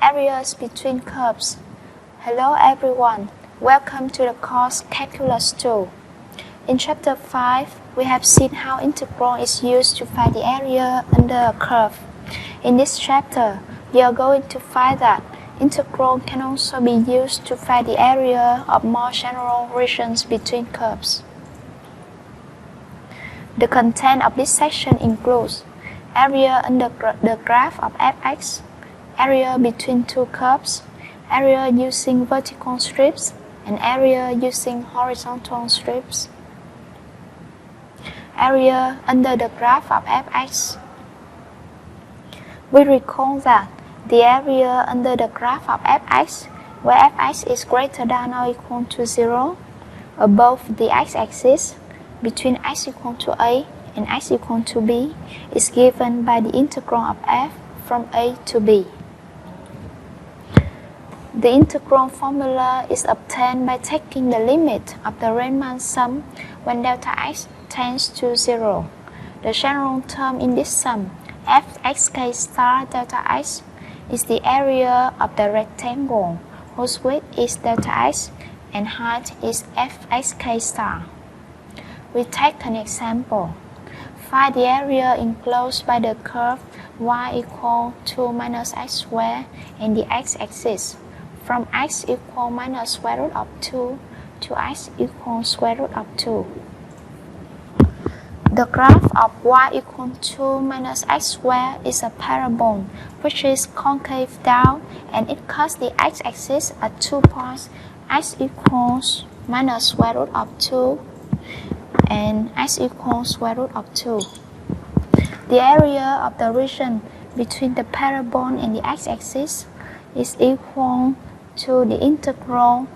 Areas between curves. Hello everyone, welcome to the course Calculus 2. In chapter 5, we have seen how integral is used to find the area under a curve. In this chapter, we are going to find that integral can also be used to find the area of more general regions between curves. The content of this section includes area under the graph of fx, area between two curves, area using vertical strips, and area using horizontal strips. Area under the graph of fx. We recall that the area under the graph of fx, where fx is greater than or equal to 0, above the x-axis, between x equal to a and x equal to b, is given by the integral of f from a to b. The integral formula is obtained by taking the limit of the Riemann sum when delta x tends to 0. The general term in this sum, fxk star delta x, is the area of the rectangle, whose width is delta x and height is fxk star. We take an example. Find the area enclosed by the curve y equal to minus x squared and the x-axis, from x equal minus square root of 2 to x equal square root of 2. The graph of y equal to minus x squared is a parabola which is concave down, and it cuts the x-axis at 2 points, x equals minus square root of 2 and x equals square root of 2. The area of the region between the parabola and the x-axis is equal to the integral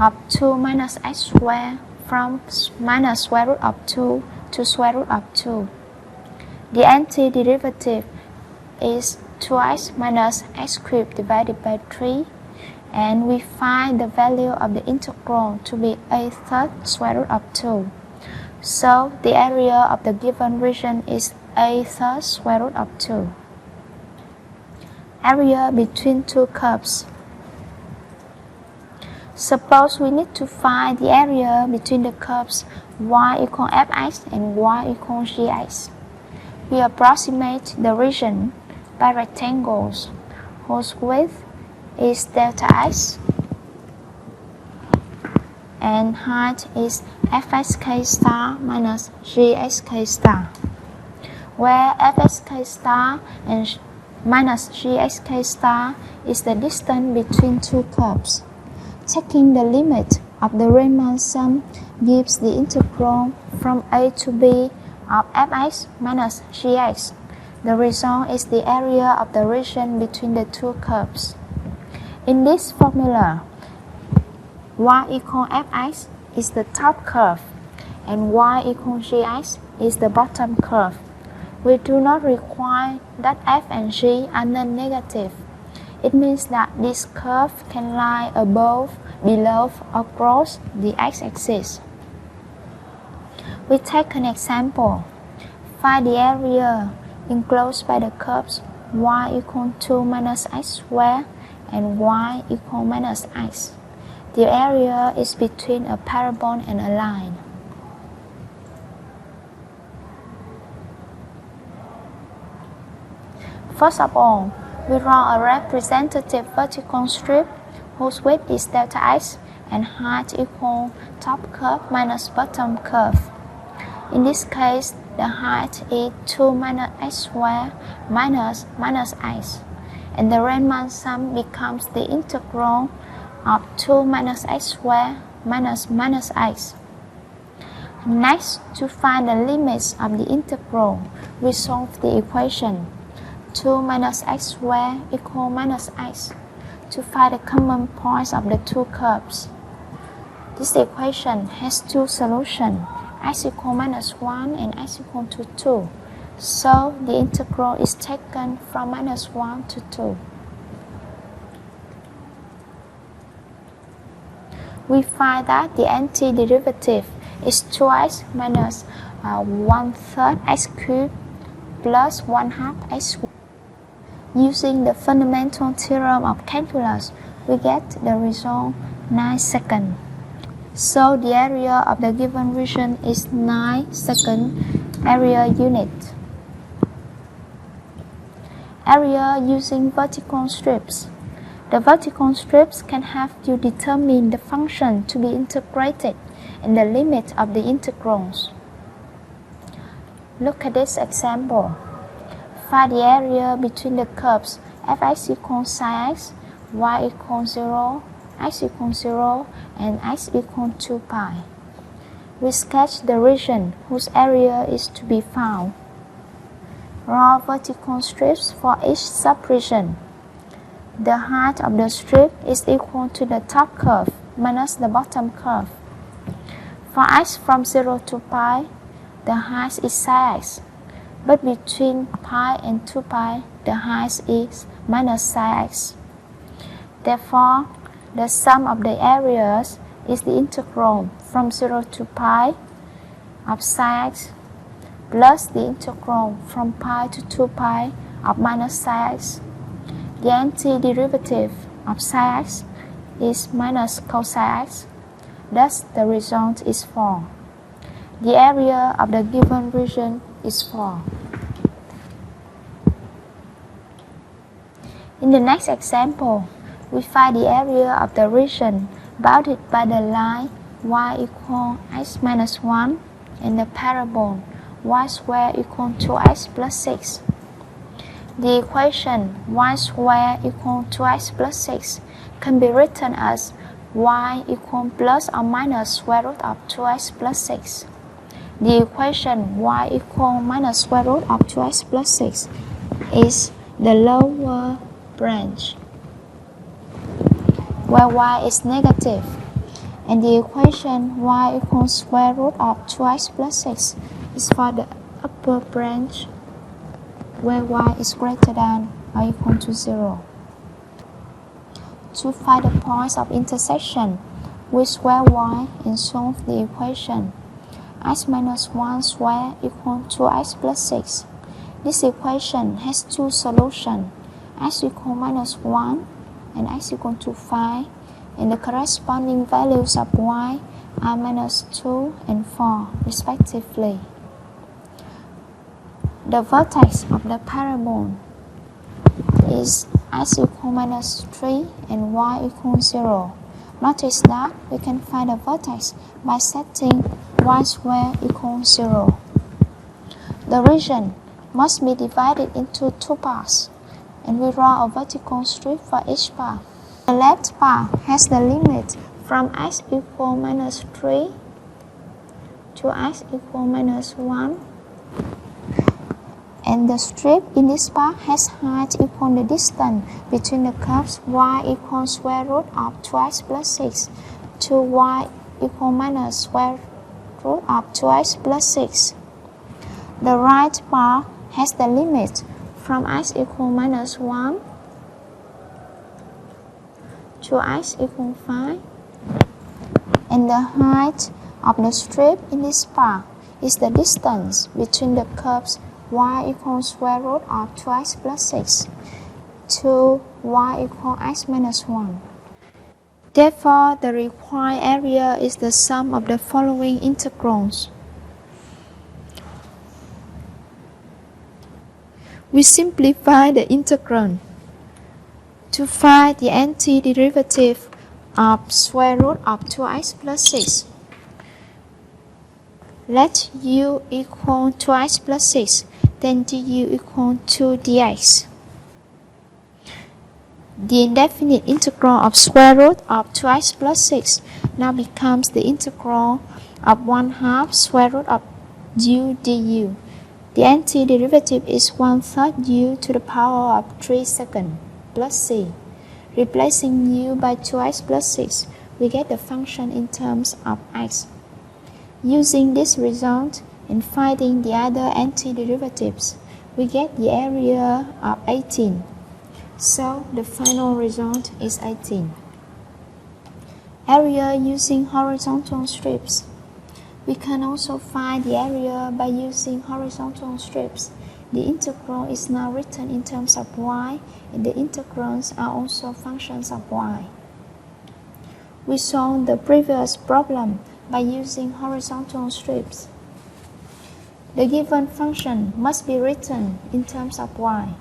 of 2 minus x squared from minus square root of 2 to square root of 2. The antiderivative is 2x minus x cubed divided by 3, and we find the value of the integral to be a third square root of 2. So the area of the given region is a third square root of 2. Area between two curves. Suppose we need to find the area between the curves y equal fx and y equal gx. We approximate the region by rectangles whose width is delta x and height is fxk star minus gxk star, where fxk star and minus gxk star is the distance between two curves. Taking the limit of the Riemann sum gives the integral from a to b of fx minus gx. The result is the area of the region between the two curves. In this formula, y equal fx is the top curve and y equal gx is the bottom curve. We do not require that f and g are non-negative. It means that this curve can lie above, below, or across the x-axis. We take an example. Find the area enclosed by the curves y equal to minus x squared and y equal minus x. The area is between a parabola and a line. First of all, we draw a representative vertical strip whose width is delta x and height equal top curve minus bottom curve. In this case, the height is 2 minus x squared minus x, and the Riemann sum becomes the integral of 2 minus x squared minus x. Next, to find the limits of the integral, we solve the equation 2 minus x squared equal minus x to find the common points of the two curves. This equation has two solutions, x equal minus 1 and x equal to 2. So the integral is taken from minus 1 to 2. We find that the antiderivative is 2x minus 1/3 x cubed plus 1/2 x squared. Using the fundamental theorem of calculus, we get the result 9 seconds. So the area of the given region is 9 second area unit. Area using vertical strips. The vertical strips can help you determine the function to be integrated and the limit of the integrals. Look at this example. Find the area between the curves fx equals sin x, y equals 0, x equals 0, and x equals 2 pi. We sketch the region whose area is to be found. Draw vertical strips for each subregion. The height of the strip is equal to the top curve minus the bottom curve. For x from 0 to pi, the height is sin x, but between pi and 2 pi, the height is minus sin x. Therefore, the sum of the areas is the integral from 0 to pi of sin x plus the integral from pi to 2 pi of minus sin x. The antiderivative of sin x is minus cosine x, thus the result is 4. The area of the given region is 4. In the next example, we find the area of the region bounded by the line y equals x minus 1 and the parabola y squared equals 2x plus 6. The equation y squared equals 2x plus 6 can be written as y equals plus or minus square root of 2x plus 6. The equation y equals minus square root of 2x plus 6 is the lower branch, where y is negative, and the equation y equals square root of 2x plus 6 is for the upper branch, where y is greater than or equal to 0. To find the points of intersection, we square y and solve the equation x minus 1 squared equals 2x plus 6. This equation has two solutions, x equals minus 1 and x equals to 5, and the corresponding values of y are minus 2 and 4 respectively. The vertex of the parabola is x equals minus 3 and y equals 0. Notice that we can find the vertex by setting y squared equals 0. The region must be divided into two parts, and we draw a vertical strip for each part. The left part has the limit from x equals minus 3 to x equals minus 1, and the strip in this part has height equal the distance between the curves y equals square root of 2x plus 6 to y equals minus square root of 2x plus 6. The right part has the limit from x equals minus 1 to x equals 5, and the height of the strip in this part is the distance between the curves y equals square root of 2x plus 6 to y equals x minus 1. Therefore, the required area is the sum of the following integrals. We simplify the integral to find the antiderivative of square root of 2x plus 6. Let u equal 2x plus 6, then du equal 2 dx. The indefinite integral of square root of 2x plus 6 now becomes the integral of 1/2 square root of u du. The antiderivative is 1/3 u to the power of 3 seconds plus c. Replacing u by 2x plus 6, we get the function in terms of x. Using this result and finding the other antiderivatives, we get the area of 18. So the final result is 18. Area using horizontal strips. We can also find the area by using horizontal strips. The integral is now written in terms of y, and the integrals are also functions of y. We solved the previous problem by using horizontal strips. The given function must be written in terms of y.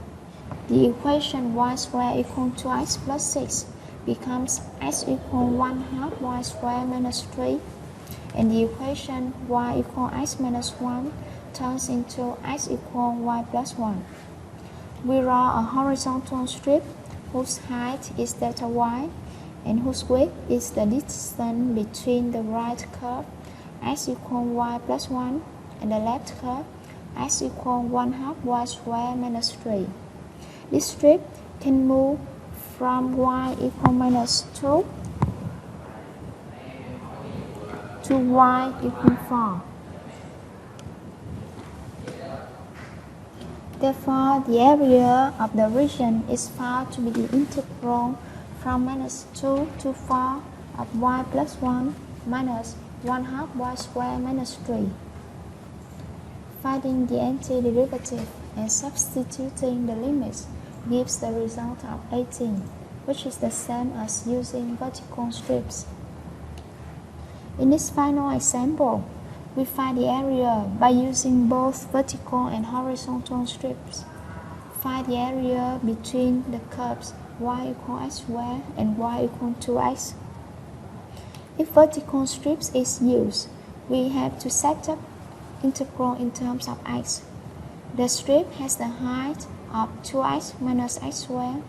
The equation y squared equal to x plus 6 becomes x equal 1/2 y squared minus 3, and the equation y equal x minus 1 turns into x equal y plus 1. We draw a horizontal strip whose height is delta y and whose width is the distance between the right curve x equal y plus 1 and the left curve x equal 1/2 y squared minus 3. This strip can move from y equal minus 2 to y equal 4. Therefore, the area of the region is found to be the integral from minus 2 to 4 of y plus 1 minus 1/2 y squared minus 3. Finding the antiderivative and substituting the limits gives the result of 18, which is the same as using vertical strips. In this final example, we find the area by using both vertical and horizontal strips. Find the area between the curves y equal x squared and y equal 2x. If vertical strips is used, we have to set up integral in terms of x. The strip has the height of 2x minus x squared.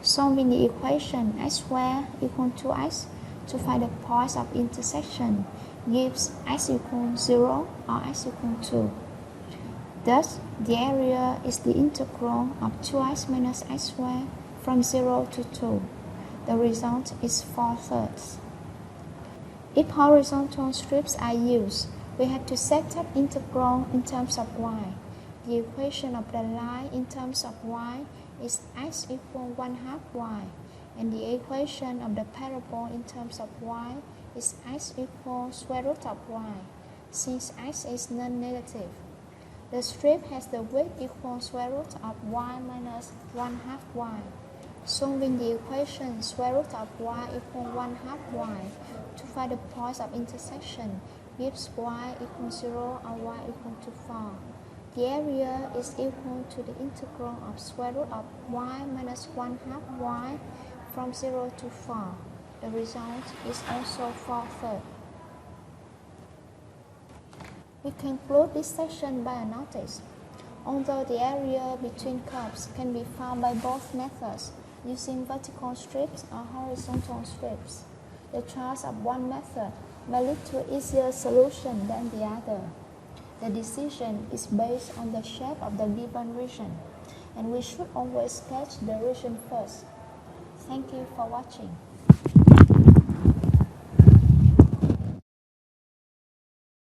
Solving the equation x squared equal to x to find the points of intersection gives x equal 0 or x equal 2. Thus, the area is the integral of 2x minus x squared from 0 to 2. The result is 4/3. If horizontal strips are used, we have to set up integral in terms of y. The equation of the line in terms of y is x equal 1/2 y, and the equation of the parabola in terms of y is x equals square root of y, since x is non-negative. The strip has the width equal square root of y minus 1/2 y. Solving the equation square root of y equal 1/2 y to find the points of intersection gives y equal 0 or y equal to 4. The area is equal to the integral of square root of y minus 1/2 y from 0 to 4. The result is also 4/3. We conclude this section by a notice. Although the area between curves can be found by both methods, using vertical strips or horizontal strips, the choice of one method may lead to easier solution than the other. The decision is based on the shape of the given region, and we should always sketch the region first. Thank you for watching.